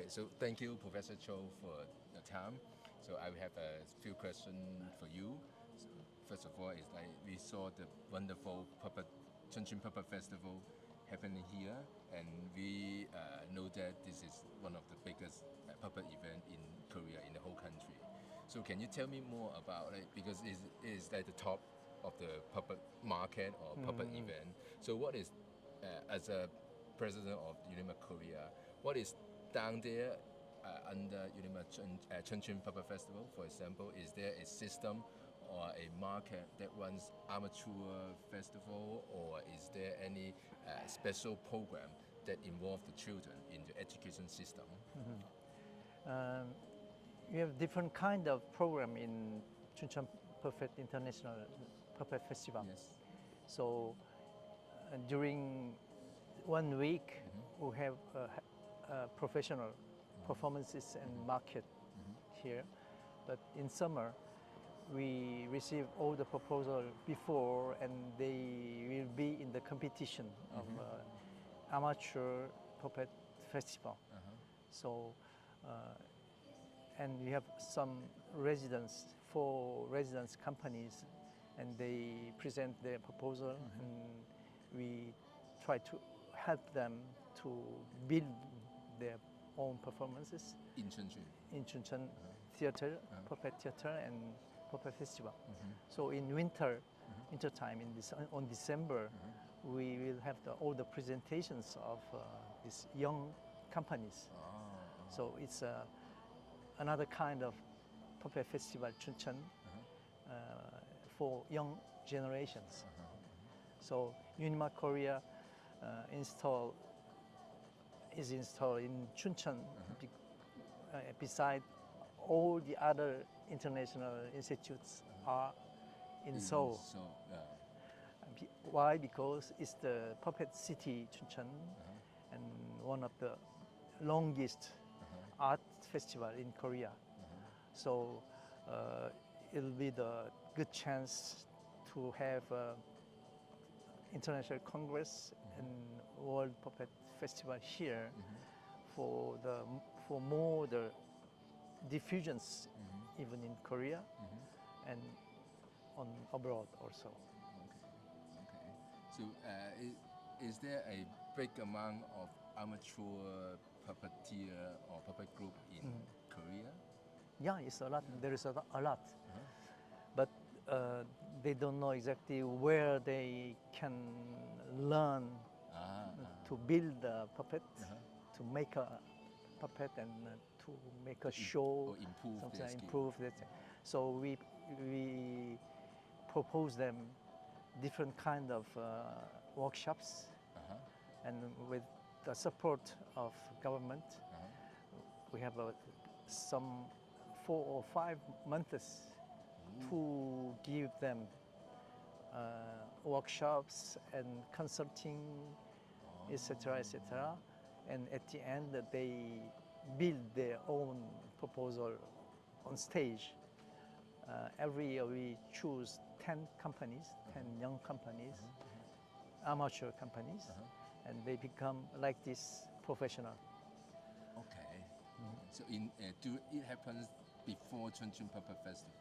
so thank you, Professor Cho, for the time. So I have a few questions for you. So first of all, is like we saw the wonderful puppet Chuncheon Puppet Festival happening here, and we know that this is one of the biggest puppet event in Korea, in the whole country. So can you tell me more about it, because it is like the top of the puppet market or puppet event. So what is, as a president of UNIMA Korea, what is down there under UNIMA Chuncheon Puppet Festival, for example? Is there a system or a market that runs amateur festival, or is there any special program that involve the children in the education system? We have different kind of program in Chuncheon Puppet International Puppet Festival. Yes. So during 1 week, we have professional performances and market here. But in summer, we receive all the proposal before, and they will be in the competition of amateur puppet festival. So, and we have some residence companies, and they present their proposal, and we try to help them to build their own performances In Chuncheon. in Chuncheon Theater, Puppet Theater, and Puppet Festival. So in winter time, on December, we will have all the presentations of these young companies. So it's another kind of puppet festival, Chuncheon, for young generations. So UNIMA Korea is installed in Chuncheon beside all the other international institutes are in Seoul. So, Why? Because it's the puppet city, Chuncheon, and one of the longest art festival in Korea. So it'll be the good chance to have international congress and World Puppet Festival here for more the diffusions even in Korea and on abroad also. okay. So is there a big amount of amateur puppeteer or puppet group in Korea? Yeah, it's a lot. There is a lot, but they don't know exactly where they can learn to build a puppet, to make a puppet, and to make a show, or improve something their like skill. improve that. So we propose them different kind of workshops, and with the support of government, we have some 4 or 5 months to give them workshops and consulting, etc., etc. And at the end, they build their own proposal on stage. Every year we choose 10 companies, 10 young companies, amateur companies, and they become like this professional. Okay. So it happens before Chuncheon Puppet Festival?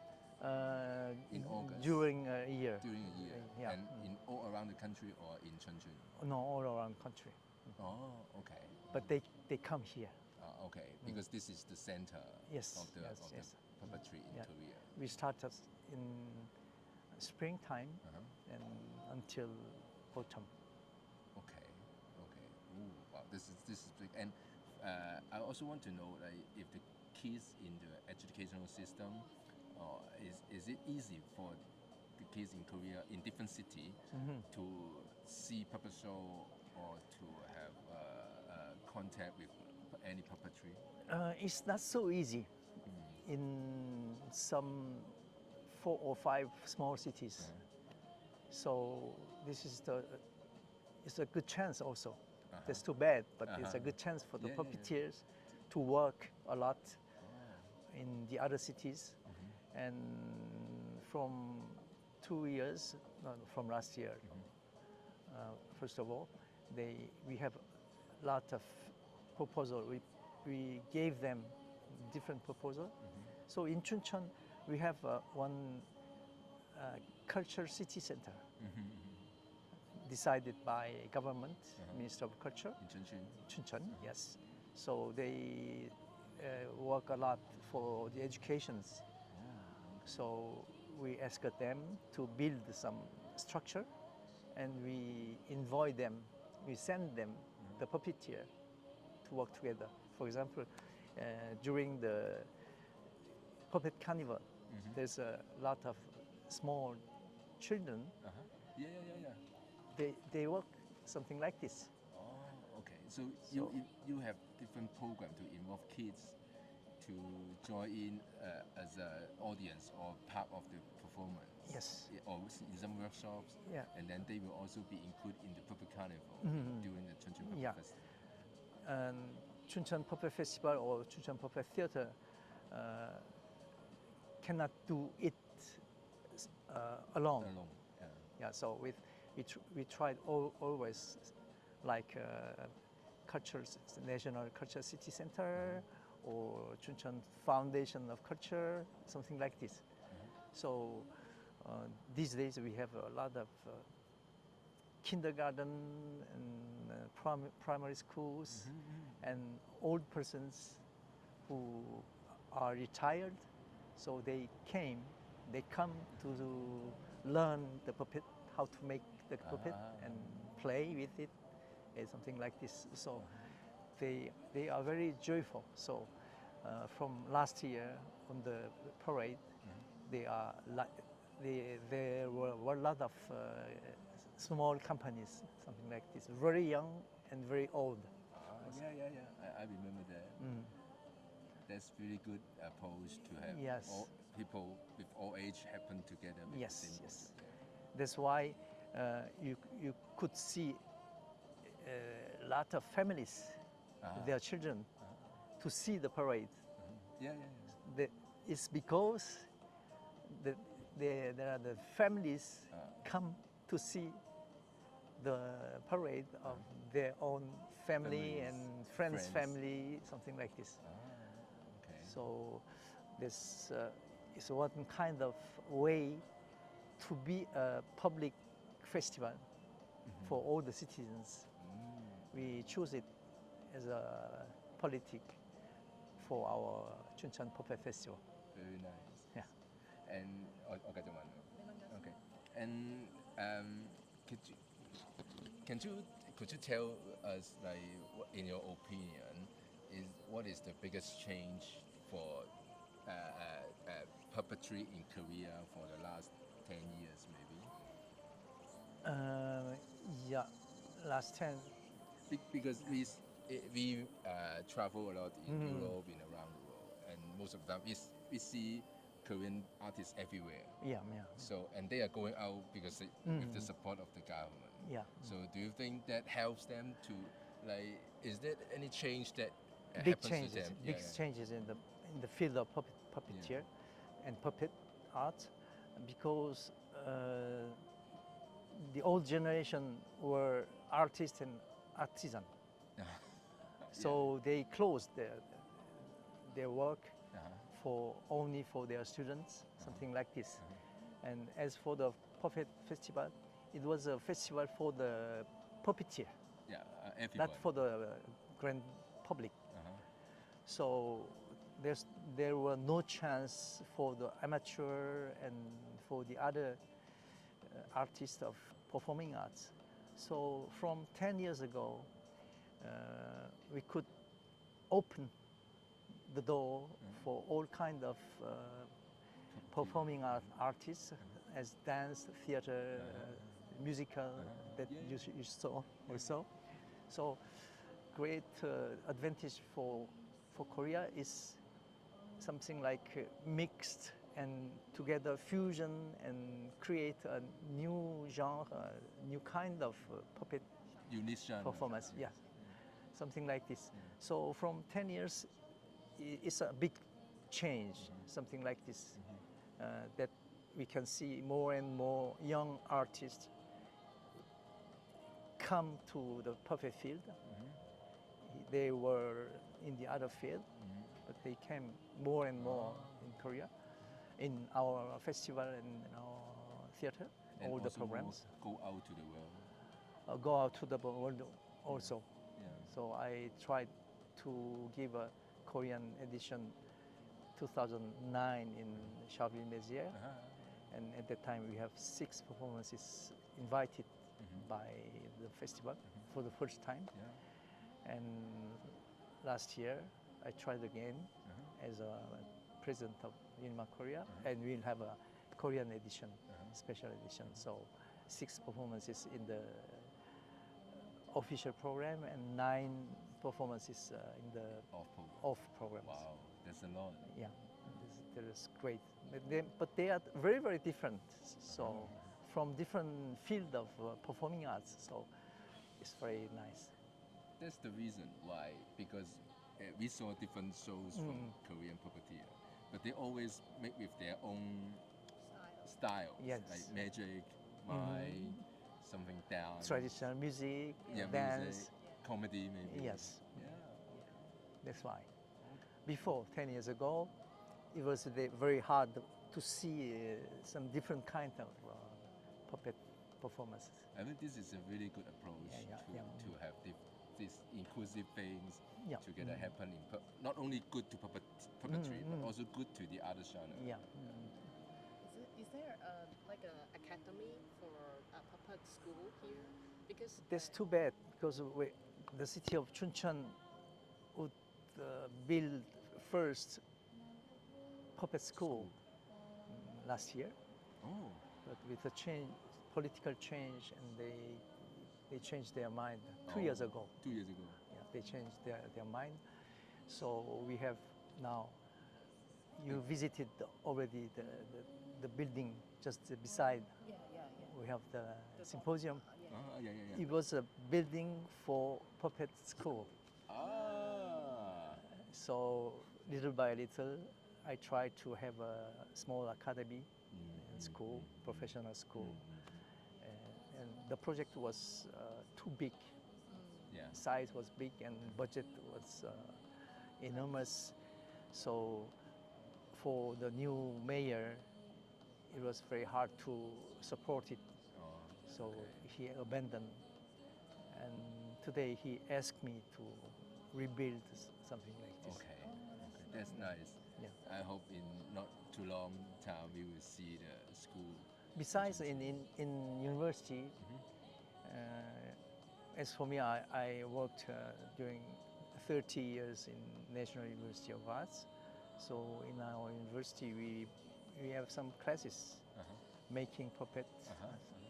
In August? During a year. During a year? Yeah. And in all around the country or in Chuncheon? No, all around the country. Oh, okay. But they come here. Okay, because this is the center Yes, of the yes. puppetry in Yeah. Korea. We started in springtime and until autumn. Okay. Ooh, wow, this is big. And I also want to know, like, if the kids in the educational system, is it easy for the kids in Korea in different city to see puppet show or to have contact with any puppetry? It's not so easy in some 4 or 5 small cities. So this is it's a good chance also. That's too bad, but it's a good chance for the puppeteers to work a lot in the other cities. And from 2 years, from last year, first of all, we have a lot of proposal. We we gave them different proposal. So in Chuncheon, we have one culture city center decided by government, Minister of Culture, In Chuncheon. Chuncheon, yes. So they work a lot for the educations. So we asked them to build some structure, and we invite them, we send them the puppeteer to work together. For example, during the puppet carnival, there's a lot of small children. Yeah, yeah, yeah, yeah. They work something like this. Oh, okay. So, So- you have different program to involve kids to join in as an audience or part of the performance. Yes. Or in some workshops. Yeah. And then they will also be included in the puppet carnival during the Chuncheon Puppet Yeah. Festival. And Chuncheon Puppet Festival or Chuncheon Puppet Theater cannot do it alone. Alone. Yeah. Yeah, so we tried always like National Culture City Center or Chuncheon Foundation of Culture, something like this. So these days we have a lot of kindergarten and primary schools and old persons who are retired. So they come to learn the puppet, how to make the puppet and play with it, and something like this. So they are very joyful. So from last year on the parade, there were a lot of small companies, something like this, very young and very old. Yeah, yeah, yeah. I remember that. That's really good approach to have Yes. all people with all age happen together with Yes, the same yes. work. That's why you could see a lot of families, with their children, to see the parade. Yeah, yeah, yeah. It's because there are the families come to see the parade of their own family Families, and friends' friends. family, something like this. Okay. So this is one kind of way to be a public festival for all the citizens. We choose it as a politic for our Chuncheon Puppet Festival. Very nice. Yeah. And okay. And could you tell us, like, in your opinion, what is the biggest change for puppetry in Korea for the last 10 years, maybe? Yeah, last 10. Because we travel a lot in Europe and around the world, and most of the time we see Korean artists everywhere. Yeah, yeah. So, and they are going out because with the support of the government. Yeah. So, do you think that helps them to, like, is there any change that Big happens changes, to them? big Yeah, yeah. changes in the field of puppeteer and puppet art, because the old generation were artists and artisan. So they closed their work only for their students, something like this. And as for the puppet festival, it was a festival for the puppeteer, Yeah, everyone. not for the grand public. So there were no chance for the amateur and for the other artists of performing arts. So from 10 years ago, we could open the door for all kind of performing artists, as dance, theater, musical, that you saw also. So great advantage for Korea is something like mixed and together fusion and create a new genre, new kind of puppet Unique genre. performance. Yeah, something like this. So from 10 years, it's a big change, something like this, that we can see more and more young artists come to the puppet field. They were in the other field, but they came more and more in Korea, in our festival and in our theater, And all the also programs. go out to the world. Go out to the world also. Yeah. So I tried to give a Korean edition 2009 in Charleville-Mézières, and at that time we have 6 performances invited by the festival for the first time. Yeah. And last year I tried again as a president of Unima Korea, and we'll have a Korean edition, special edition. So 6 performances in the official program and 9 performances in the off programs. Wow, that's a lot. Yeah, that is great. But they are very, very different. So from different field of performing arts. So it's very nice. That's the reason why, because we saw different shows from Korean puppeteer, but they always make with their own style, Yes. like magic, mime, something dance, Traditional music, yeah, dance. music, comedy maybe. Yes, Yeah. that's why. Before, 10 years ago, it was very hard to see some different kind of puppet performances. I think this is a really good approach to have these inclusive things together happen in not only good to puppetry, but also good to the other genre. Yeah. Is there like an academy for a puppet school here? Because That's too bad because the city of Chuncheon would build first puppet school last year, Oh, but with the political change, and they changed their mind 2 years ago. 2 years ago. Yeah, they changed their mind. So we have now. You visited already the building just beside. yeah. We have the symposium. Yeah. It was a building for puppet school. Ah. So little by little, I tried to have a small academy, school, professional school. And the project was too big. Yeah. Size was big and budget was enormous. So for the new mayor, it was very hard to support it. Oh, So he abandoned. And today he asked me to rebuild something like this. okay. That's nice. Yeah. I hope in not too long time we will see the school. Besides, in university, as for me, I worked during 30 years in National University of Arts. So in our university, we have some classes making puppets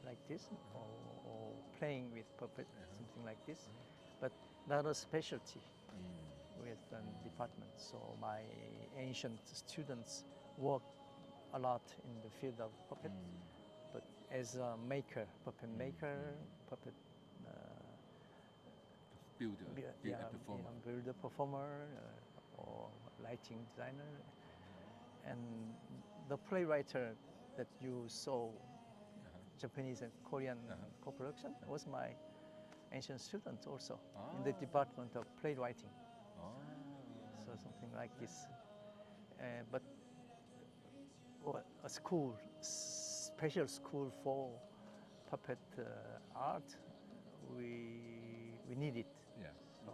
like this, or playing with puppet, something like this. But not a specialty with the department. So my ancient students work a lot in the field of puppet, but as a maker, puppet maker, puppet Builder, build a performer. builder, performer, or lighting designer. And the playwright that you saw, Japanese and Korean co-production, was my ancient student also in the department of playwriting. So something like this. But a school, special school for puppet art, we need it. Yeah. So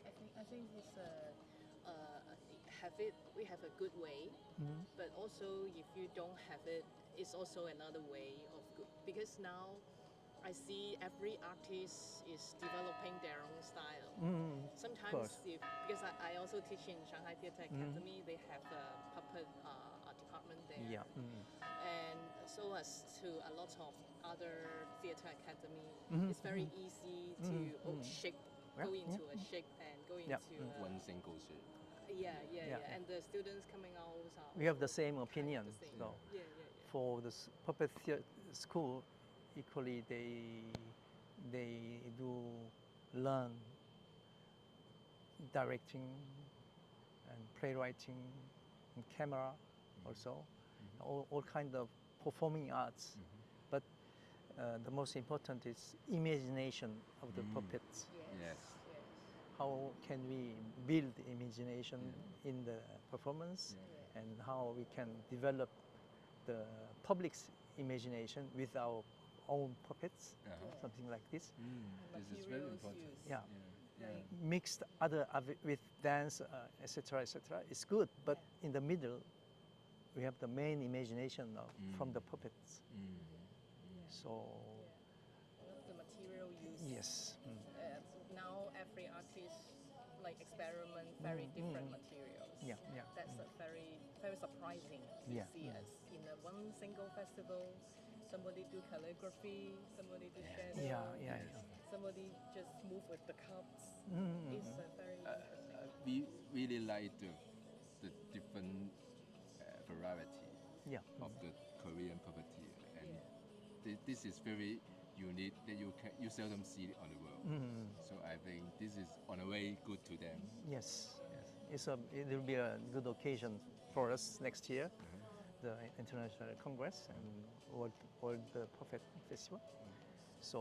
I think it's we have a good way, but also if you don't have it, it's also another way of good. Because now I see every artist is developing their own style. Sometimes, because I also teach in Shanghai Theatre Academy, they have a puppet department there. yeah. And so as to a lot of other theatre academy, it's very easy to go into a shape and go into One single shit. yeah. And the students coming out are We have the same opinion. the same. So Yeah. for the puppet school, equally they do learn directing and playwriting and camera also, all kind of performing arts. But the most important is imagination of the puppets. Yes. how can we build imagination in the performance, and how we can develop the public's imagination with our own puppets, something like this. This is very Materials important. used. Yeah. Like, Mixed other with dance, etc., etc. It's good, but in the middle, we have the main imagination from the puppets. So I love the material used. yes, Now every artist like experiment very different materials. yeah, yeah. That's a very surprising to Yeah. see us in a one single festival. Somebody do calligraphy, somebody do shadow, Yeah. somebody just move with the cups. It's a very interesting. We really like the different variety Yeah. of the Korean puppeteer, and this is very unique that you seldom see it on the world. So I think this is on a way good to them. Yes. It will be a good occasion for us next year, the International Congress and World Puppet Festival. So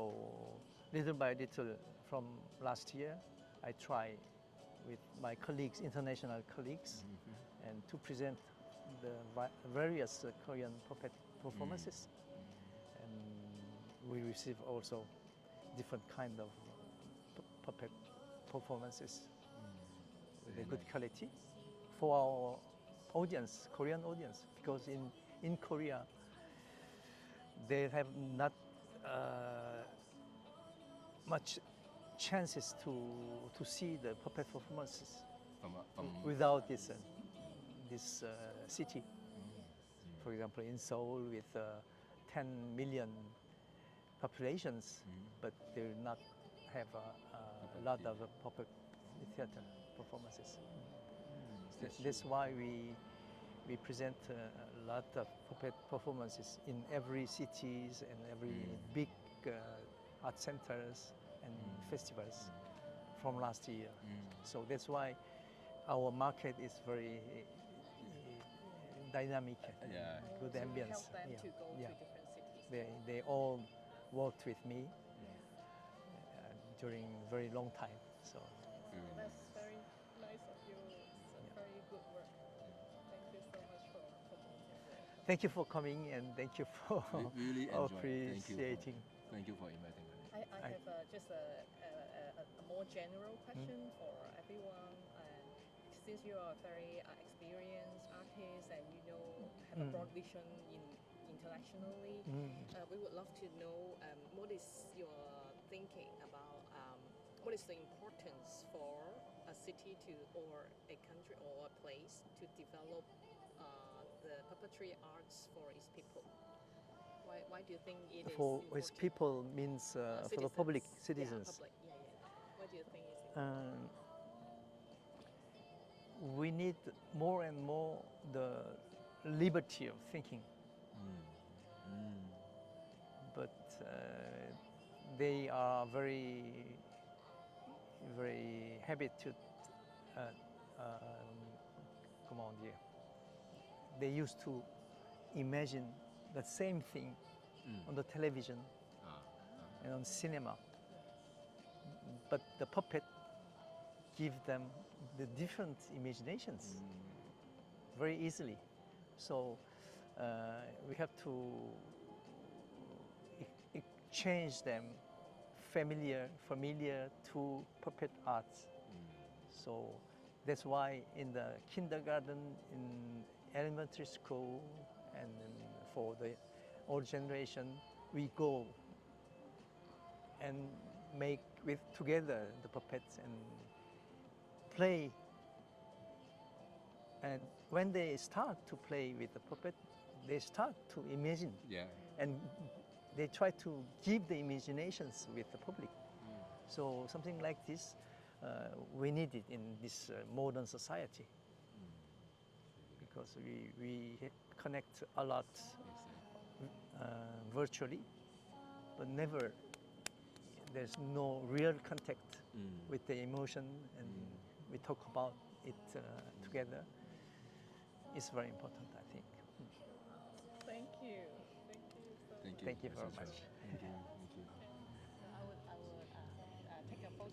little by little from last year, I try with my colleagues, international colleagues, and to present the various Korean puppet performances. And we receive also different kind of puppet performances with a good quality for our audience, Korean audience, because in Korea they have not much chances to see the puppet performances From without this city. For example, in Seoul with 10 million populations, but they will not have a lot of puppet theater performances. That's why we present a lot of puppet performances in every cities and every big art centers and festivals from last year. So that's why our market is very dynamic, good So you ambience. help them to go to different cities. They all worked with me during very long time. So That's very nice of you. It's a very good work. Thank you so much for promoting it. thank you for coming, and thank you for really enjoy. appreciating. Thank you for inviting me. I have just a more general question for everyone. And since you are a very experienced artist and you know have a broad vision internationally, we would love to know what is your thinking about what is the importance for a city to or a country or a place to develop the puppetry arts for its people. Why do you think it is For important? its people means for the public citizens. Yeah, public. Yeah. What do you think is important? We need more and more the liberty of thinking, but they are very habitual. Comment dire? They used to imagine the same thing on the television and on cinema, but the puppet give them the different imaginations very easily. So we have to exchange them familiar to puppet arts. So that's why in the kindergarten, in elementary school, and for the old generation, we go and make together the puppets and play. And when they start to play with the puppet, they start to imagine. Yeah. And they try to give the imaginations with the public. So something like this, we need it in this modern society, because we connect a lot virtually, but never, there's no real contact with the emotion, and we talk about it together. It's very important, I think. Thank you. Thank you. Thank you very Mr. Cho. much. Thank you.